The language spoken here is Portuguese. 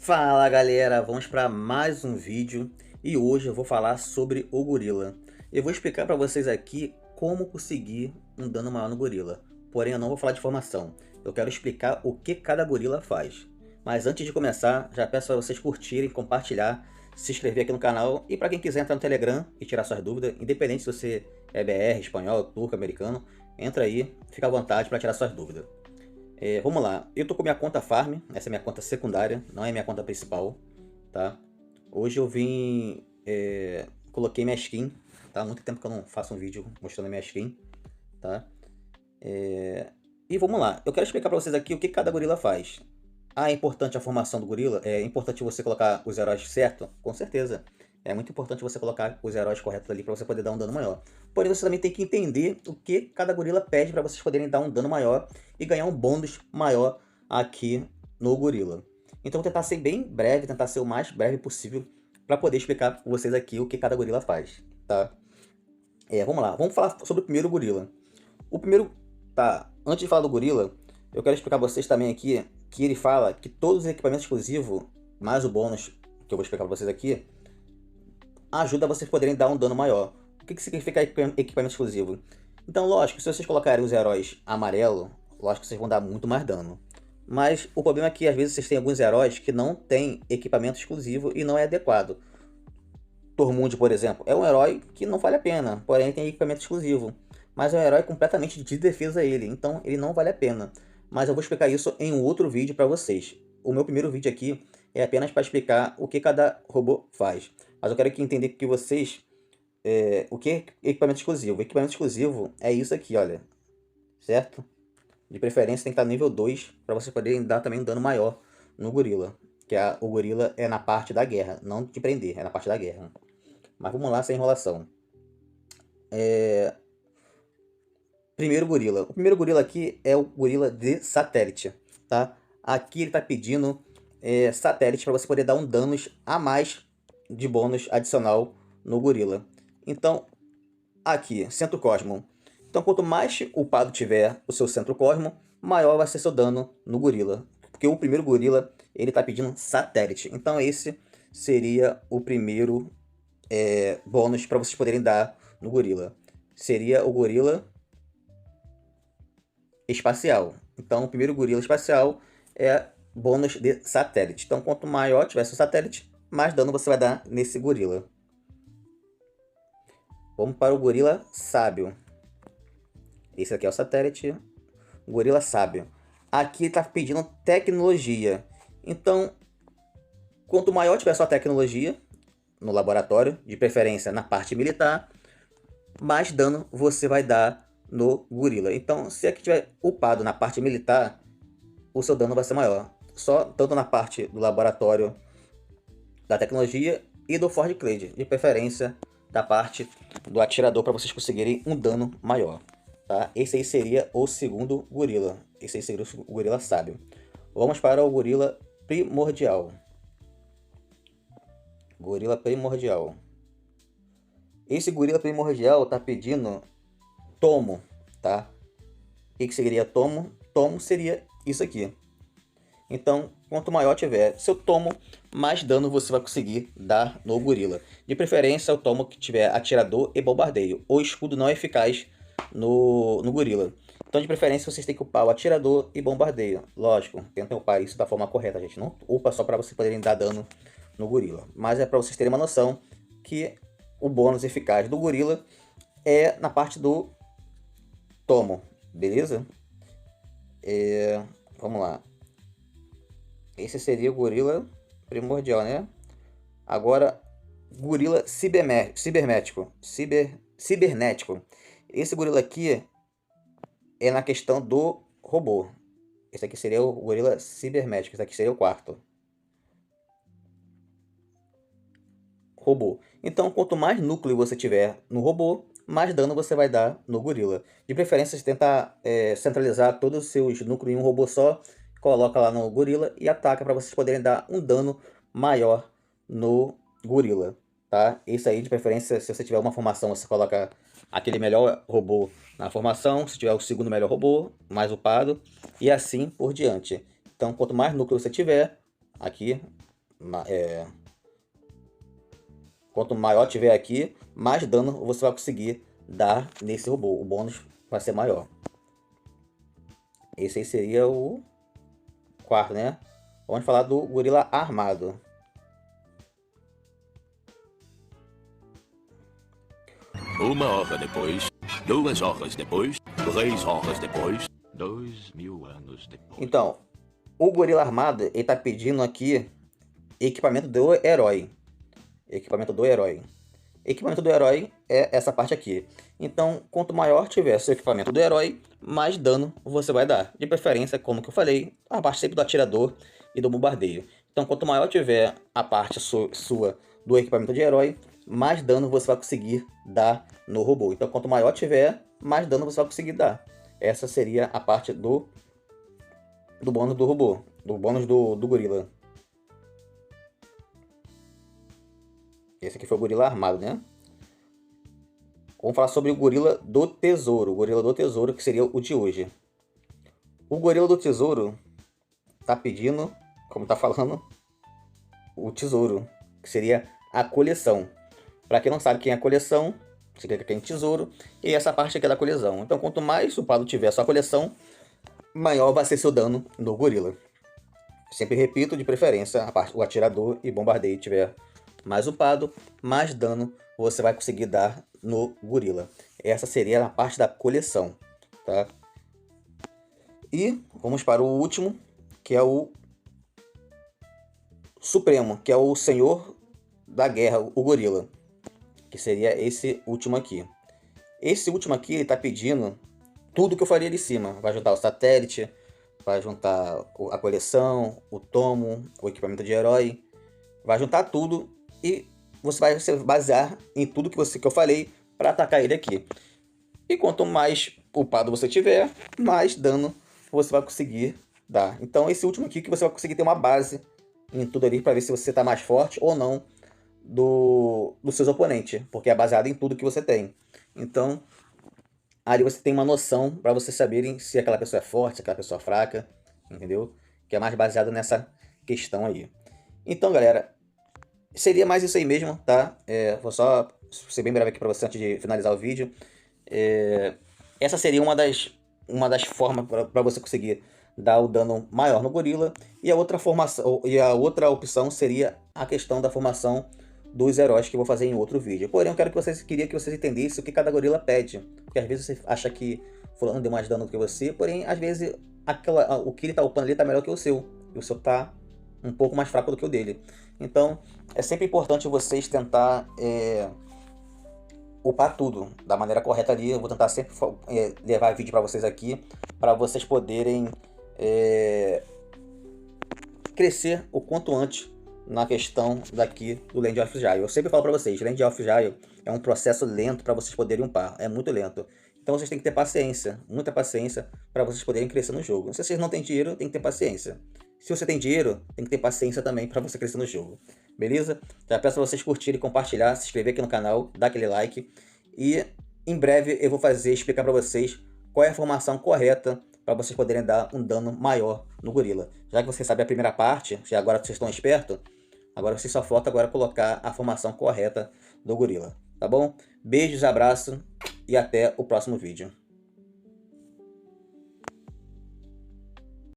Fala galera, vamos para mais um vídeo e hoje eu vou falar sobre o gorila. Eu vou explicar para vocês aqui como conseguir um dano maior no gorila, porém eu não vou falar de formação, eu quero explicar o que cada gorila faz. Mas antes de começar, já peço para vocês curtirem, compartilhar, se inscrever aqui no canal e para quem quiser entrar no Telegram e tirar suas dúvidas, independente se você é BR, espanhol, turco, americano, entra aí, fica à vontade para tirar suas dúvidas. Vamos lá, eu tô com minha conta farm, essa é minha conta secundária, não é minha conta principal, tá? Hoje eu vim, coloquei minha skin, tá? Há muito tempo que eu não faço um vídeo mostrando minha skin, tá? E vamos lá, eu quero explicar pra vocês aqui o que cada gorila faz. É importante a formação do gorila? É importante você colocar os heróis certos? Com certeza. É muito importante você colocar os heróis corretos ali para você poder dar um dano maior. Porém, você também tem que entender o que cada gorila pede para vocês poderem dar um dano maior e ganhar um bônus maior aqui no gorila. Então, vou tentar ser bem breve, tentar ser o mais breve possível para poder explicar para vocês aqui o que cada gorila faz, tá? Vamos lá, vamos falar sobre o primeiro gorila. O primeiro, tá, antes de falar do gorila, eu quero explicar para vocês também aqui que ele fala que todos os equipamentos exclusivos, mais o bônus que eu vou explicar para vocês aqui, ajuda vocês poderem dar um dano maior. O que significa equipamento exclusivo? Então, lógico, se vocês colocarem os heróis amarelo, lógico que vocês vão dar muito mais dano. Mas o problema é que às vezes vocês têm alguns heróis que não tem equipamento exclusivo e não é adequado. Tormund, por exemplo, é um herói que não vale a pena, porém tem equipamento exclusivo. Mas é um herói completamente de defesa ele, então ele não vale a pena. Mas eu vou explicar isso em um outro vídeo para vocês. O meu primeiro vídeo aqui é apenas para explicar o que cada robô faz. Mas eu quero que entender que vocês, o que é equipamento exclusivo. Equipamento exclusivo é isso aqui, olha, certo? De preferência tem que estar nível 2 para vocês poderem dar também um dano maior no gorila. Que o gorila é na parte da guerra, não de prender, é na parte da guerra. Mas vamos lá, sem enrolação. Primeiro gorila. O primeiro gorila aqui é o gorila de satélite, tá? Aqui ele está pedindo satélite para você poder dar um danos a mais de bônus adicional no gorila. Então, aqui, centro cosmo. Então, quanto mais upado tiver o seu centro cosmo, maior vai ser seu dano no gorila. Porque o primeiro gorila, ele está pedindo satélite. Então, esse seria o primeiro bônus para vocês poderem dar no gorila. Seria o gorila espacial. Então, o primeiro gorila espacial é bônus de satélite. Então, quanto maior tiver seu satélite, mais dano você vai dar nesse gorila. Vamos para o gorila sábio. Esse aqui é o satélite. Gorila sábio. Aqui está pedindo tecnologia. Então, quanto maior tiver sua tecnologia no laboratório, de preferência na parte militar, mais dano você vai dar no gorila. Então, se aqui tiver upado na parte militar, o seu dano vai ser maior. Só tanto na parte do laboratório da tecnologia e do Ford Clade, de preferência da parte do atirador, para vocês conseguirem um dano maior. Tá? Esse aí seria o segundo gorila. Esse aí seria o gorila sábio. Vamos para o gorila primordial. Gorila primordial. Esse gorila primordial está pedindo tomo, tá? O que seria tomo? Tomo seria isso aqui. Então, quanto maior tiver seu tomo, mais dano você vai conseguir dar no gorila. De preferência, o tomo que tiver atirador e bombardeio. O escudo não é eficaz no gorila. Então, de preferência, vocês têm que upar o atirador e bombardeio. Lógico, tentem upar isso da forma correta, gente. Não upa só para vocês poderem dar dano no gorila. Mas é para vocês terem uma noção que o bônus eficaz do gorila é na parte do tomo, beleza? Vamos lá. Esse seria o gorila primordial, né? Agora, gorila cibernético. Esse gorila aqui é na questão do robô. Esse aqui seria o gorila cibernético. Esse aqui seria o quarto. Robô. Então, quanto mais núcleo você tiver no robô, mais dano você vai dar no gorila. De preferência, você tenta centralizar todos os seus núcleos em um robô só, coloca lá no gorila e ataca para vocês poderem dar um dano maior no gorila, tá? Isso aí, de preferência, se você tiver uma formação, você coloca aquele melhor robô na formação, se tiver o segundo melhor robô, mais upado, e assim por diante. Então, quanto mais núcleo você tiver, aqui, Quanto maior tiver aqui, mais dano você vai conseguir dar nesse robô. O bônus vai ser maior. Esse aí seria o quarto, né? Vamos falar do gorila armado. Uma hora depois, 2 horas depois, 3 horas depois, 2000 anos depois. Então, o gorila armado, ele tá pedindo aqui equipamento do herói. Equipamento do herói. Equipamento do herói é essa parte aqui. Então, quanto maior tiver seu equipamento do herói, mais dano você vai dar. De preferência, como que eu falei, a parte sempre do atirador e do bombardeio. Então, quanto maior tiver a parte sua do equipamento de herói, mais dano você vai conseguir dar no robô. Então, quanto maior tiver, mais dano você vai conseguir dar. Essa seria a parte do bônus do robô, do bônus do gorila. Esse aqui foi o gorila armado, né? Vamos falar sobre o gorila do tesouro. O gorila do tesouro, que seria o de hoje. O gorila do tesouro tá pedindo, como tá falando, o tesouro, que seria a coleção. Para quem não sabe quem é a coleção, você clica aqui em tesouro, e essa parte aqui é da coleção. Então, quanto mais upado tiver a sua coleção, maior vai ser seu dano no gorila. Sempre repito, de preferência, o atirador e bombardeio tiver mais upado, mais dano você vai conseguir dar no gorila. Essa seria a parte da coleção, tá? E vamos para o último, que é o Supremo, que é o Senhor da Guerra, o gorila, que seria esse último aqui. Esse último aqui, ele tá pedindo tudo que eu faria ali em cima. Vai juntar o satélite, vai juntar a coleção, o tomo, o equipamento de herói, vai juntar tudo e você vai se basear em tudo que eu falei para atacar ele aqui. E quanto mais upado você tiver, mais dano você vai conseguir dar. Então esse último aqui que você vai conseguir ter uma base em tudo ali para ver se você está mais forte ou não dos seus oponentes, porque é baseado em tudo que você tem. Então ali você tem uma noção para vocês saberem se aquela pessoa é forte, se aquela pessoa é fraca, entendeu? Que é mais baseado nessa questão aí. Então, galera, seria mais isso aí mesmo, tá? Vou só ser bem breve aqui para você antes de finalizar o vídeo. Essa seria uma das formas para você conseguir dar o dano maior no gorila. E a outra opção seria a questão da formação dos heróis, que eu vou fazer em outro vídeo. Porém, eu queria que vocês entendessem o que cada gorila pede. Porque às vezes você acha que fulano deu mais dano do que você, porém, às vezes o que ele tá upando ali tá melhor que o seu. E o seu tá um pouco mais fraco do que o dele. Então, é sempre importante vocês tentar upar tudo da maneira correta ali. Eu vou tentar sempre levar vídeo para vocês aqui, para vocês poderem crescer o quanto antes na questão daqui do Land of Gile. Eu sempre falo para vocês, Land of Gile é um processo lento para vocês poderem upar, é muito lento. Então vocês têm que ter paciência, muita paciência, para vocês poderem crescer no jogo. Se vocês não têm dinheiro, tem que ter paciência. Se você tem dinheiro, tem que ter paciência também para você crescer no jogo. Beleza? Já peço para vocês curtirem, compartilhar, se inscrever aqui no canal, dar aquele like. E em breve eu vou explicar para vocês qual é a formação correta para vocês poderem dar um dano maior no gorila. Já que vocês sabem a primeira parte, já agora vocês estão espertos, agora vocês só falta agora colocar a formação correta do gorila. Tá bom? Beijos, abraço e até o próximo vídeo.